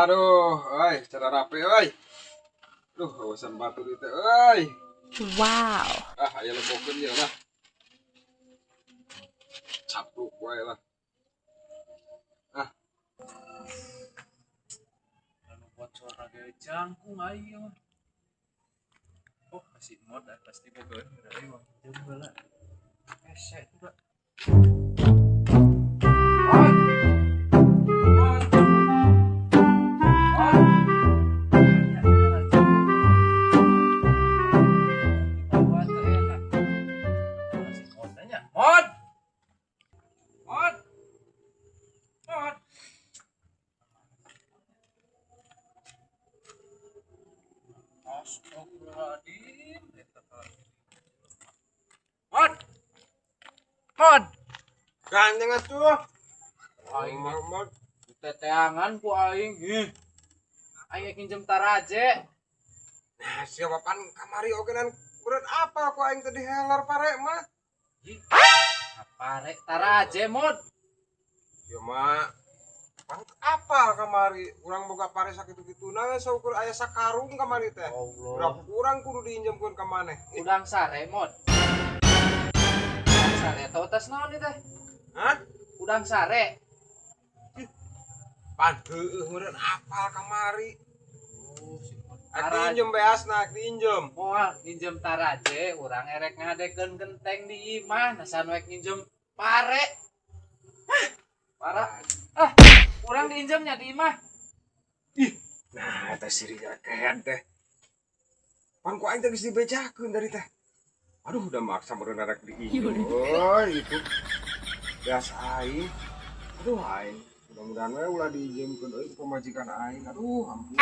Aduh, oi, cara rapi, oi. Duh, awasan batu itu, oi. Wow. Aya lebokeun ieu lah. Capluk wae lah. Anu bocor ge jangkung aing mah. Oh, masih mod pasti bogeun dari uang jam heula. Ese juga. Astagfirullahaladzim. Mod. Gandeng atuh. Aing Mod. teteangan ku aing. Aing pinjem taraje. Nah, siapapan kamari ogenan berat apa ku aing teh diheler pare mah. Pare taraje mod. Ya mah pan apa kamari urang boga pare sakitu-kituna saukur aya sakarung kamari teh. Allah. Berapa urang kudu diinjemkeun ka maneh. Udang sare mod. Udang sare tau tes naon ieu teh? Hah? Udang sare. Pan heueuh meureun apal kamari. Ak Taraje. diinjem beasna, ak diinjem. Moal nginjem taraje, urang erek ngadekeun genteng di imah, nasan we nginjem pare. Para. Urang diinjemnya di imah. Nah, teh sirinya kehead teh. Pan ku aing teh geus dibejakeun dari teh. Aduh, udah maksa meureun rek diinjem. Oi, itu. Gas aing. Aduh, aing. Mudah-mudahan we ulah diinjemkeun euy pemajikan aing. Aduh, ampun.